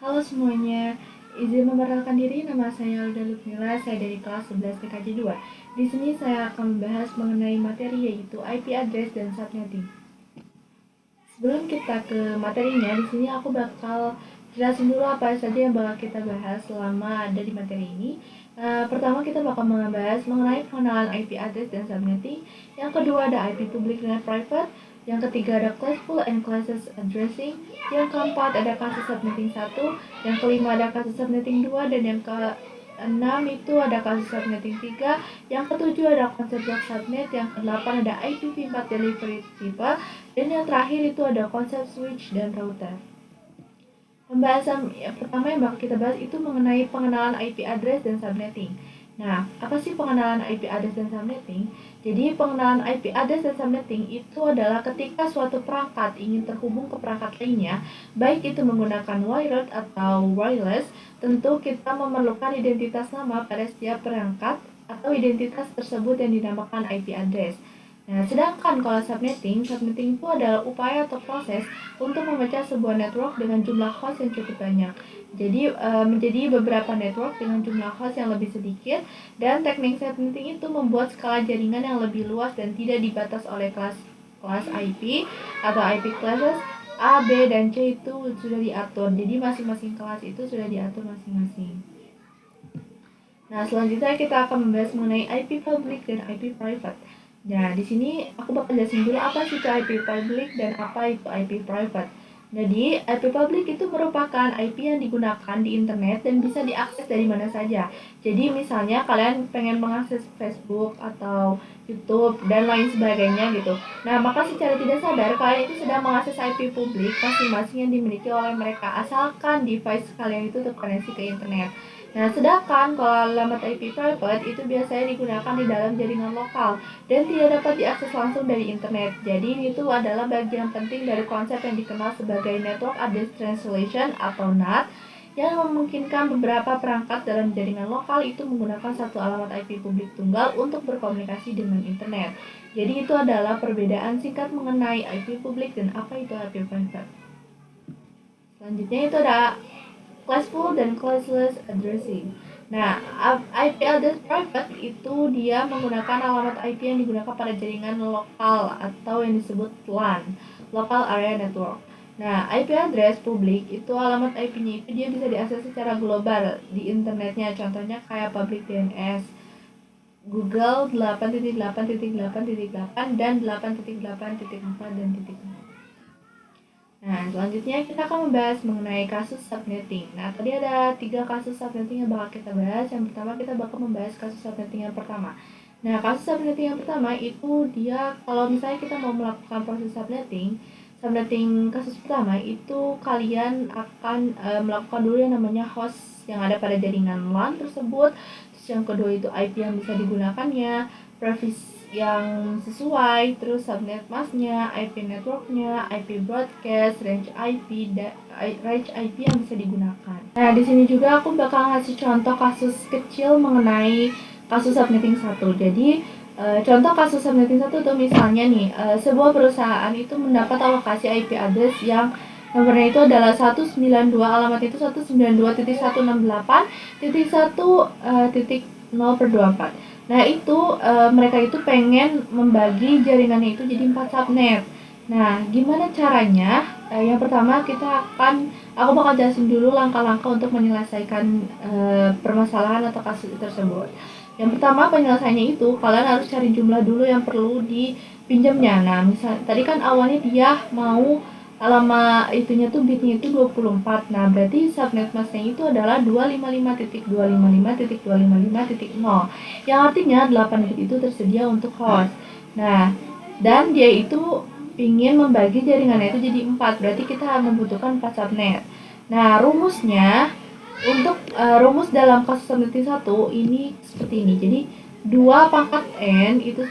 Halo semuanya, izin memperkenalkan diri, nama saya Alda Lutmila, saya dari kelas 11 TKJ 2. Di sini saya akan membahas mengenai materi yaitu IP address dan subnetting. Sebelum kita ke materinya, di sini aku bakal jelasin dulu apa saja yang bakal kita bahas selama ada di materi ini. Pertama kita bakal membahas mengenai pengenalan IP address dan subnetting. Yang kedua ada IP public dan private. Yang ketiga ada classful and classes addressing. Yang keempat ada kasus subnetting 1. Yang kelima ada kasus subnetting 2. Dan yang ke-6 itu ada kasus subnetting 3. Yang ketujuh ada konsep block subnet. Yang ke-8 ada IPv4 delivery tipe. Dan yang terakhir itu ada konsep switch dan router. Pembahasan pertama yang bakal kita bahas itu mengenai pengenalan IP address dan subnetting. Nah, apa sih pengenalan IP address dan subnetting? Jadi, pengenalan IP address dan subnetting itu adalah ketika suatu perangkat ingin terhubung ke perangkat lainnya, baik itu menggunakan wired atau wireless, tentu kita memerlukan identitas nama pada setiap perangkat atau identitas tersebut yang dinamakan IP address. Nah, sedangkan kalau subnetting itu adalah upaya atau proses untuk memecah sebuah network dengan jumlah host yang cukup banyak. Jadi menjadi beberapa network dengan jumlah host yang lebih sedikit, dan teknik subnetting itu membuat skala jaringan yang lebih luas dan tidak dibatas oleh kelas IP atau IP classes A, B, dan C itu sudah diatur. Jadi masing-masing kelas itu sudah diatur masing-masing. Nah, selanjutnya kita akan membahas mengenai IP public dan IP private. Nah, di sini aku bakal jelasin dulu apa sih itu IP public dan apa itu IP private. Jadi, IP public itu merupakan IP yang digunakan di internet dan bisa diakses dari mana saja. Jadi, misalnya kalian pengen mengakses Facebook atau YouTube dan lain sebagainya gitu. Nah, maka secara tidak sadar kalian itu sedang mengakses IP publik masing-masing yang dimiliki oleh mereka, asalkan device kalian itu terkoneksi ke internet. Nah, sedangkan kalau alamat IP private itu biasanya digunakan di dalam jaringan lokal dan tidak dapat diakses langsung dari internet. Jadi, itu adalah bagian penting dari konsep yang dikenal sebagai Network Address Translation atau NAT, yang memungkinkan beberapa perangkat dalam jaringan lokal itu menggunakan satu alamat IP publik tunggal untuk berkomunikasi dengan internet. Jadi, itu adalah perbedaan singkat mengenai IP publik dan apa itu IP private. Selanjutnya itu ada classful dan classless addressing. Nah, IP address private itu dia menggunakan alamat IP yang digunakan pada jaringan lokal atau yang disebut LAN, Local Area Network. Nah, IP address publik itu alamat IP-nya itu dia bisa diakses secara global di internetnya. Contohnya kayak public DNS, Google 8.8.8.8 dan 8.8.4 dan titik. Nah, selanjutnya kita akan membahas mengenai kasus subnetting. Nah, tadi ada 3 kasus subnetting yang bakal kita bahas. Yang pertama kita bakal membahas kasus subnetting yang pertama. Nah, kasus subnetting yang pertama itu dia kalau misalnya kita mau melakukan proses subnetting kasus pertama itu kalian akan melakukan dulu yang namanya host yang ada pada jaringan LAN tersebut. Terus yang kedua itu IP yang bisa digunakannya, preface yang sesuai, terus subnet masknya, IP networknya, IP broadcast, range IP yang bisa digunakan. Nah, di sini juga aku bakal ngasih contoh kasus kecil mengenai kasus subnetting 1. Jadi, contoh kasus subnetting 1 tuh misalnya nih, sebuah perusahaan itu mendapat alokasi IP address yang nomornya itu adalah 192, alamat itu 192.168.1.0/24. Nah, itu mereka itu pengen membagi jaringannya itu jadi 4 subnet. Nah, gimana caranya? Yang pertama aku bakal jelasin dulu langkah-langkah untuk menyelesaikan permasalahan atau kasus tersebut. Yang pertama penyelesaiannya itu kalian harus cari jumlah dulu yang perlu dipinjamnya. Nah, misal tadi kan awalnya dia mau alamat itunya tuh bitnya itu 24. Nah, berarti subnet masknya itu adalah 255.255.255.0 yang artinya 8 bit itu tersedia untuk host. Nah, dan dia itu ingin membagi jaringannya itu jadi 4, berarti kita membutuhkan 4 subnet. Nah, rumus dalam kasus subnetting 1 ini seperti ini. Jadi 2 pangkat N itu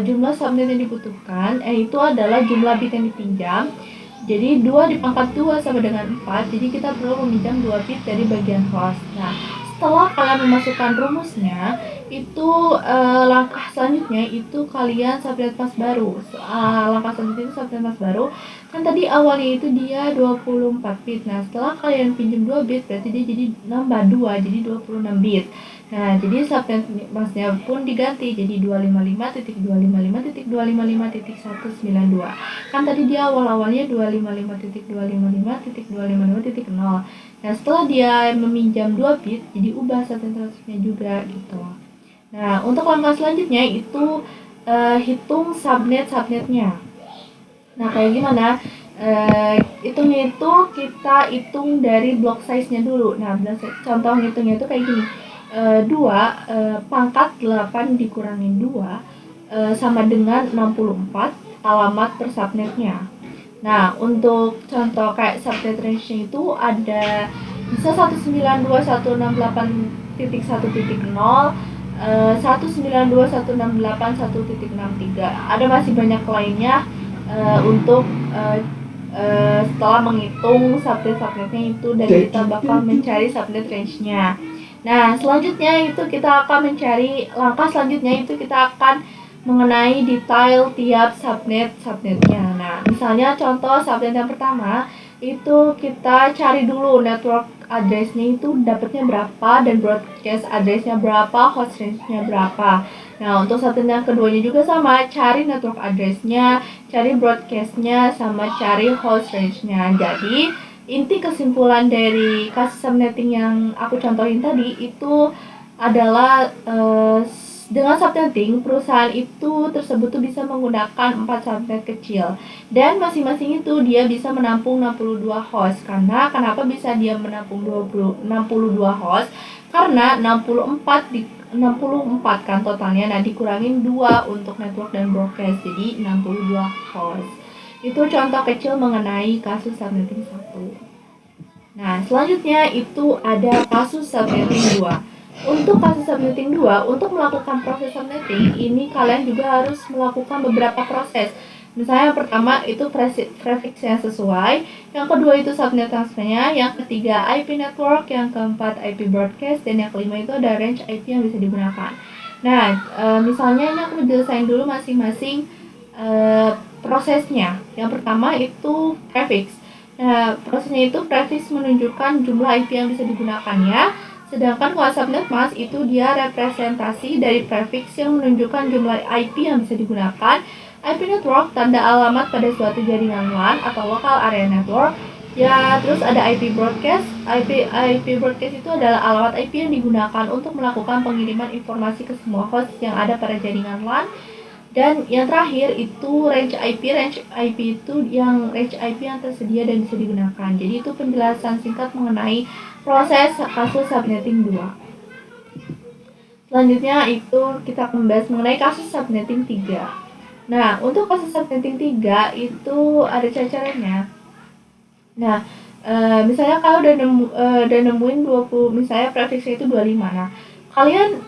jumlah subnet yang dibutuhkan, itu adalah jumlah bit yang dipinjam. Jadi 2 dipangkat 2 sama dengan 4, jadi kita perlu meminjam 2 bit dari bagian host. Nah, setelah kalian memasukkan rumusnya, itu langkah selanjutnya itu kalian subnet mask baru. Langkah selanjutnya itu subnet mask baru. Kan tadi awalnya itu dia 24 bit. Nah, setelah kalian pinjam 2 bit berarti dia jadi nambah 2 jadi 26 bit. Nah, jadi subnet masknya pun diganti jadi 255.255.255.192. Kan tadi dia awal-awalnya 255.255.255.0. Nah, setelah dia meminjam 2 bit jadi ubah subnet masknya juga gitu. Nah, untuk langkah selanjutnya itu hitung subnetnya. Nah, kayak gimana? Hitungnya itu kita hitung dari block size-nya dulu. Nah, contoh hitungnya itu kayak gini. 2 pangkat 8 dikurangin 2 sama dengan 64 alamat per subnetnya. Nah, untuk contoh kayak subnet range-nya itu ada bisa 192.168.1.0, 192.168.1.63. Ada masih banyak lainnya untuk setelah menghitung subnet-subnetnya itu dan kita bakal mencari subnet range-nya. Nah, selanjutnya itu kita akan mencari langkah selanjutnya itu kita akan mengenai detail tiap subnetnya. Nah, misalnya contoh subnet yang pertama itu kita cari dulu network address-nya itu dapatnya berapa dan broadcast address-nya berapa, host range-nya berapa. Nah, untuk subnet yang keduanya juga sama, cari network address-nya, cari broadcast-nya, sama cari host range-nya. Jadi, inti kesimpulan dari kasus subnetting yang aku contohin tadi itu adalah dengan subnetting perusahaan itu tersebut tuh bisa menggunakan 4 subnet kecil dan masing-masing itu dia bisa menampung 62 host. Karena kenapa bisa dia menampung 62 host? Karena 64 kan totalnya, nah dikurangin 2 untuk network dan broadcast, jadi 62 host. Itu contoh kecil mengenai kasus subnetting 1. Nah, selanjutnya itu ada kasus subnetting 2. Untuk kasus subnetting 2, untuk melakukan proses subnetting, ini kalian juga harus melakukan beberapa proses. Misalnya yang pertama itu prefix yang sesuai, yang kedua itu subnet transfernya, yang ketiga IP network, yang keempat IP broadcast, dan yang kelima itu ada range IP yang bisa digunakan. Nah, misalnya ini aku jelasin dulu masing-masing prosesnya. Yang pertama itu prefix. Nah, prosesnya itu prefix menunjukkan jumlah IP yang bisa digunakan ya. Sedangkan kalau subnet mask itu dia representasi dari prefix yang menunjukkan jumlah IP yang bisa digunakan. IP network tanda alamat pada suatu jaringan LAN atau local area network. Ya, terus ada IP broadcast. IP broadcast itu adalah alamat IP yang digunakan untuk melakukan pengiriman informasi ke semua host yang ada pada jaringan LAN. Dan yang terakhir itu range IP. Range IP itu yang range IP yang tersedia dan bisa digunakan. Jadi itu penjelasan singkat mengenai proses kasus subnetting 2. Selanjutnya itu kita akan membahas mengenai kasus subnetting 3. Nah, untuk kasus subnetting 3 itu ada cara-caranya. Nah, misalnya kalau udah nemuin 20, misalnya prefixnya itu 25. Nah, kalian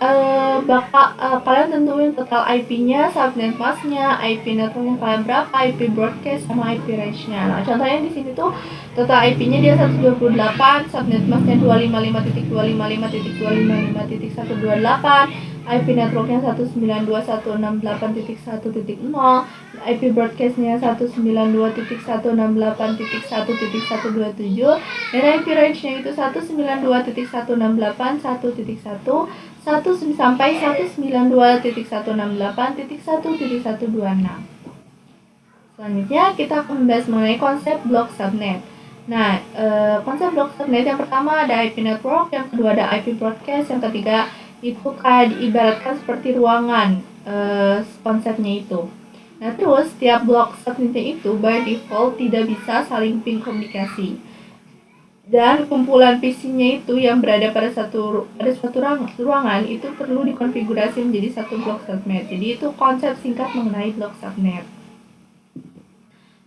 kalian tentuin total IP-nya, subnet mask-nya, IP network-nya kalian berapa, IP broadcast sama IP range-nya. Nah, contohnya di sini tuh total IP-nya dia 128, subnet mask-nya 255.255.255.128, IP network-nya 192.168.1.0, IP broadcast-nya 192.168.1.127, dan IP range-nya itu 192.168.1.1 sampai 192.168.1.126. Selanjutnya kita akan membahas mengenai konsep blok subnet. Nah, konsep blok subnet yang pertama ada IP network, yang kedua ada IP broadcast, yang ketiga itu kayak diibaratkan seperti ruangan konsepnya itu. Nah, terus setiap blok subnetnya itu by default tidak bisa saling ping komunikasi. Dan kumpulan PC-nya itu yang berada pada suatu ruangan itu perlu dikonfigurasi menjadi satu blok subnet. Jadi itu konsep singkat mengenai blok subnet.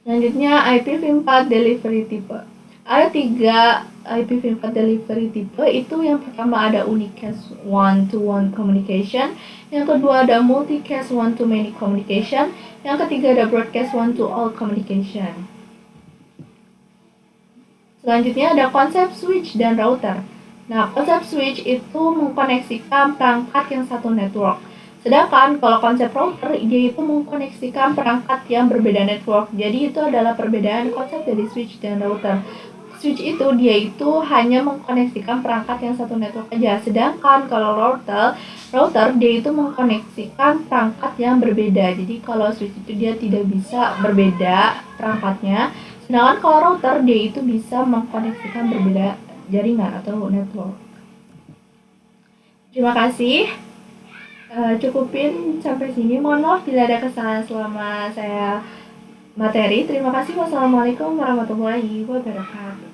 Selanjutnya IPv4 delivery type. Ada 3 IPv4 delivery type, itu yang pertama ada unicast one-to-one communication, yang kedua ada multicast one-to-many communication, yang ketiga ada broadcast one-to-all communication. Selanjutnya ada konsep switch dan router. Nah, konsep switch itu mengkoneksikan perangkat yang satu network. Sedangkan kalau konsep router, dia itu mengkoneksikan perangkat yang berbeda network. Jadi itu adalah perbedaan konsep dari switch dan router. Switch itu dia itu hanya mengkoneksikan perangkat yang satu network aja. Sedangkan kalau router dia itu mengkoneksikan perangkat yang berbeda. Jadi kalau switch itu dia tidak bisa berbeda perangkatnya. Sedangkan kalau router dia itu bisa mengkoneksikan berbeda jaringan atau network. Terima kasih. Cukupin sampai sini. Mohon maaf bila ada kesalahan selama saya materi. Terima kasih. Wassalamualaikum warahmatullahi wabarakatuh.